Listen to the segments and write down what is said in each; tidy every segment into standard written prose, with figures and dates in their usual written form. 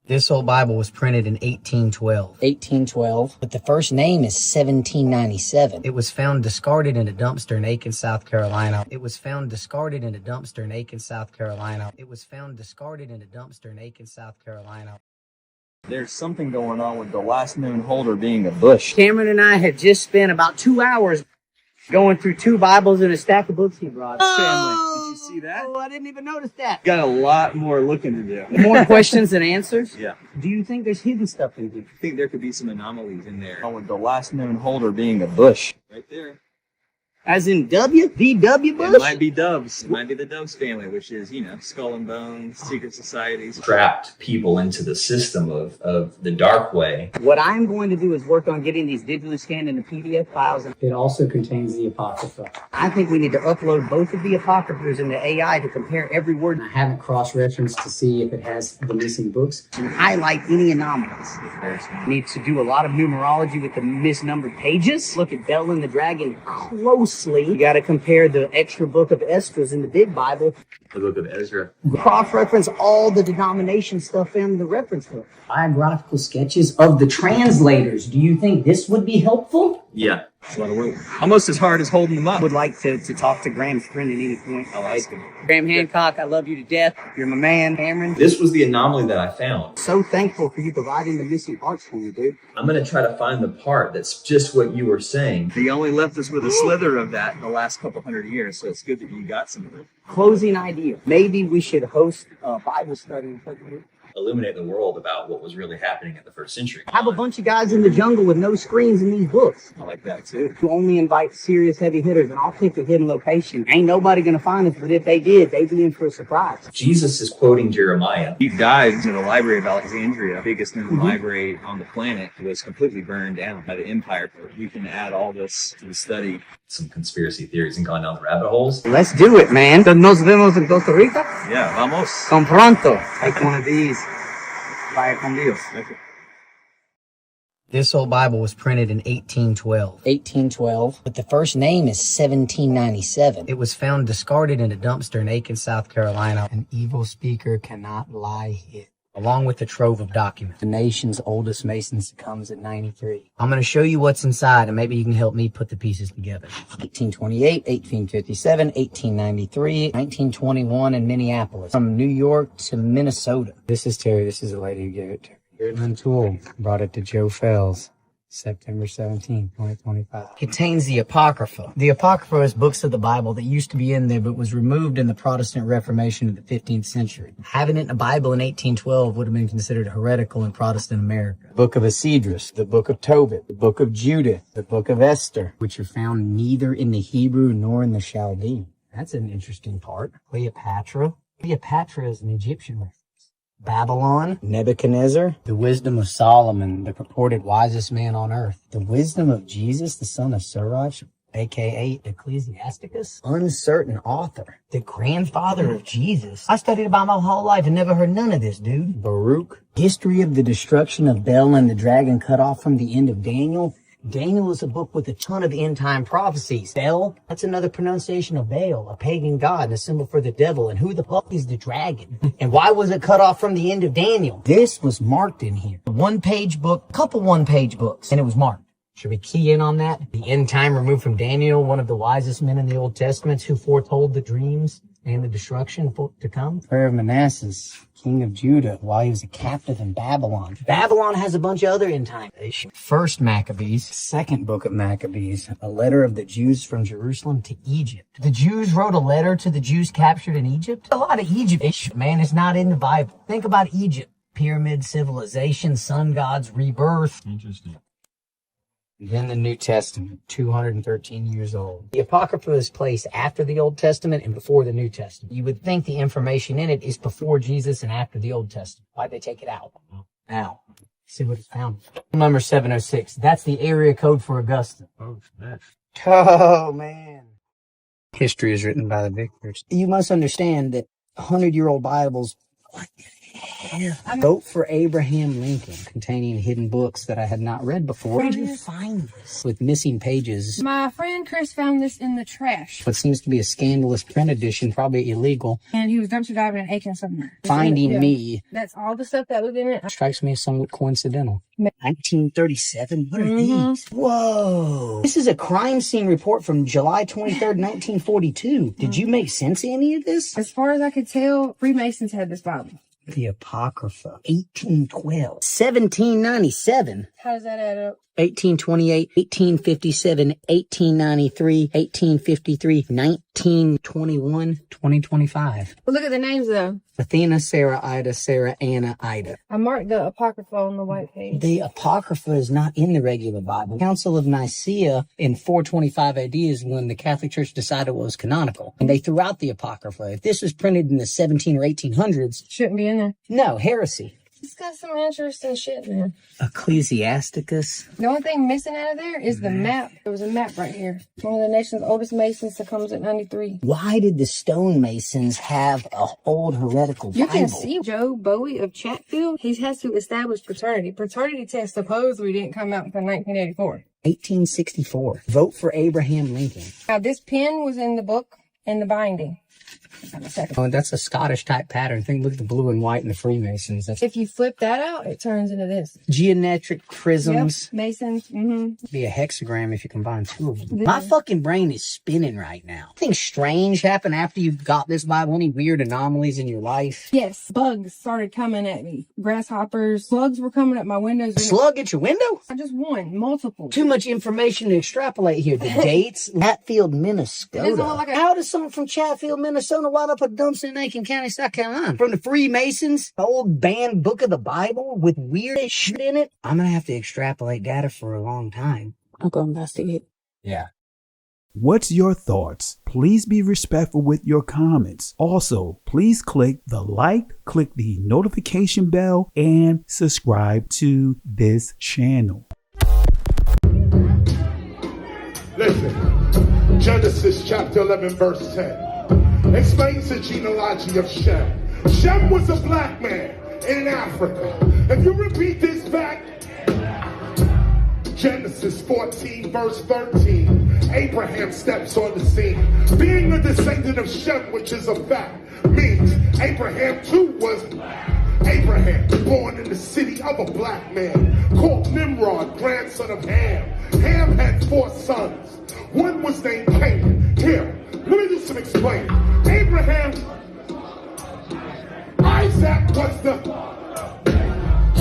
This old Bible was printed in 1812. 1812, but the first name is 1797. It was found discarded in a dumpster in Aiken, South Carolina. It was found discarded in a dumpster in Aiken, South Carolina. It was found discarded in a dumpster in Aiken, South Carolina. There's something going on with the last known holder being a bush. Cameron and I have just spent about 2 hours going through 2 Bibles and a stack of books he brought. Did you see that? Oh, I didn't even notice that. Got a lot more looking to do. More questions than answers? Yeah. Do you think there's hidden stuff in here? I think there could be some anomalies in there. With the last known holder being a bush. Right there. As in W? VW Bush? It might be Doves. It might be the Doves family, which is, Skull and Bones, secret societies. Trapped people into the system of the dark way. What I'm going to do is work on getting these digitally scanned into PDF files. It also contains the Apocrypha. I think we need to upload both of the Apocryphas into AI to compare every word I haven't cross-referenced to see if it has the missing books. and highlight any anomalies. Need to do a lot of numerology with the misnumbered pages. Look at Bel and the Dragon closely. You got to compare the extra book of Esdras in the Big Bible. The book of Ezra. Cross-reference all the denomination stuff found in the reference book. Biographical sketches of the translators. Do you think this would be helpful? Yeah. It's a lot of work. Almost as hard as holding them up. Would like to talk to Graham's friend at any point. I'll ask him. Graham Hancock, I love you to death. You're my man, Cameron. This was the anomaly that I found. So thankful for you providing the missing parts for me, dude. I'm going to try to find the part that's just what you were saying. He only left us with a slither of that in the last couple hundred years, so it's good that you got some of it. Closing idea. Maybe we should host a Bible study in such a way. Illuminate the world about what was really happening in the first century. Have a bunch of guys in the jungle with no screens in these books. I like that too. To only invite serious heavy hitters, and I'll pick a hidden location. Ain't nobody gonna find us, but if they did, they'd be in for a surprise. Jesus is quoting Jeremiah. He died in the Library of Alexandria, biggest known library on the planet. It was completely burned down by the empire. We can add all this to the study. Some conspiracy theories and gone down the rabbit holes. Let's do it, man. Nos vemos en Costa Rica. Yeah, vamos. Con pronto. Take one of these. Vaya con Dios. This old Bible was printed in 1812. 1812, but the first name is 1797. It was found discarded in a dumpster in Aiken, South Carolina. An evil speaker cannot lie hid. Along with a trove of documents. The nation's oldest Mason succumbs at 93. I'm going to show you what's inside, and maybe you can help me put the pieces together. 1828, 1857, 1893, 1921 in Minneapolis. From New York to Minnesota. This is Terry. This is the lady who gave it to me. Irtland Tool brought it to Joe Fells. September 17, 2025. Contains the Apocrypha. The Apocrypha is books of the Bible that used to be in there but was removed in the Protestant Reformation of the 15th century. Having it in a Bible in 1812 would have been considered heretical in Protestant America. The Book of Esdras, the Book of Tobit, the Book of Judith, the Book of Esther, which are found neither in the Hebrew nor in the Chaldean. That's an interesting part. Cleopatra. Cleopatra is an Egyptian reference. Babylon, Nebuchadnezzar, the wisdom of Solomon, the purported wisest man on earth, the wisdom of Jesus, the son of Sirach, aka Ecclesiasticus, uncertain author, the grandfather of Jesus. I studied about my whole life and never heard none of this, dude. Baruch, history of the destruction of Bel and the dragon cut off from the end of Daniel. Daniel is a book with a ton of end-time prophecies. Bel, that's another pronunciation of Baal, a pagan god and a symbol for the devil. And who the fuck is the dragon? And why was it cut off from the end of Daniel? This was marked in here. A one-page book, a couple one-page books, and it was marked. Should we key in on that? The end time removed from Daniel, one of the wisest men in the Old Testament who foretold the dreams and the destruction to come. Prayer of Manasseh, king of Judah, while he was a captive in Babylon. Babylon has a bunch of other end time. First Maccabees, second book of Maccabees, a letter of the Jews from Jerusalem to Egypt. The Jews wrote a letter to the Jews captured in Egypt. A lot of Egypt, man, it's not in the Bible. Think about Egypt. Pyramid civilization, sun gods, rebirth. Interesting. Then the New Testament, 213 years old. The Apocrypha is placed after the Old Testament and before the New Testament. You would think the information in it is before Jesus and after the Old Testament. Why'd they take it out? Now, see what it's found. Number 706. That's the area code for Augusta. Oh, man. History is written by the victors. You must understand that 100-year-old Bibles Yeah. Vote for Abraham Lincoln, containing hidden books that I had not read before. Where did you find this? With missing pages. My friend Chris found this in the trash. What seems to be a scandalous print edition, probably illegal. And he was dumpster diving in Aiken somewhere. Finding me. That's all the stuff that was in it. Strikes me as somewhat coincidental. 1937? What are these? Whoa. This is a crime scene report from July 23rd, 1942. Did you make sense of any of this? As far as I could tell, Freemasons had this Bible. The Apocrypha. 1812. 1797. How does that add up? 1828, 1857, 1893, 1853, 1921, 2025. But look at the names, though. Athena, Sarah, Ida, Sarah, Anna, Ida. I marked the Apocrypha on the white page. The Apocrypha is not in the regular Bible. The Council of Nicaea in 425 AD is when the Catholic Church decided it was canonical. And they threw out the Apocrypha. If this was printed in the 17 or 1800s... Shouldn't be in there. No, heresy. It's got some interesting shit, man. Ecclesiasticus. The only thing missing out of there is the map. There was a map right here. One of the nation's oldest masons succumbs at 93. Why did the stonemasons have a old heretical Bible? You can see Joe Bowie of Chatfield. He has to establish paternity. Paternity test supposedly didn't come out until 1984. 1864. Vote for Abraham Lincoln. Now, this pen was in the book and the binding. Oh, that's a Scottish type pattern. Look at the blue and white in the Freemasons. That's If you flip that out, it turns into this. geometric prisms. Yep. Masons. Mm-hmm. Be a hexagram if you combine two of them. My fucking brain is spinning right now. Anything strange happened after you got this Bible? Any weird anomalies in your life? Yes, bugs started coming at me. Grasshoppers, slugs were coming at my windows. Slug at your window? I just one, multiple. Too much information to extrapolate here. The dates, Chatfield, Minnesota. How does someone from Chatfield, Minnesota wind up a dumpster in Aiken County, South Carolina? From the Freemasons, the old banned book of the Bible with weird shit in it? I'm gonna have to extrapolate data for a long time. I'll go investigate. Yeah. What's your thoughts? Please be respectful with your comments. Also, please click the like, click the notification bell, and subscribe to this channel. Listen, Genesis chapter 11 verse 10 explains the genealogy of Shem. Shem was a black man in Africa. If you repeat this back, Genesis 14 verse 13, Abraham steps on the scene. Being a descendant of Shem, which is a fact, means Abraham too was Abraham, born in the city of a black man called Nimrod, grandson of Ham. Ham had 4 sons. One was named Canaan. Here, let me do some explaining. Abraham, Isaac was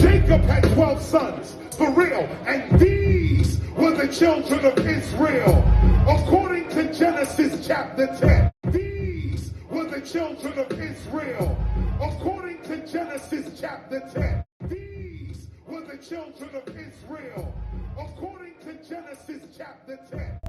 Jacob had 12 sons, for real, and these were the children of Israel. According to Genesis chapter 10, these were the children of Israel. According to Genesis chapter 10, these were the children of Israel. According to Genesis chapter 10.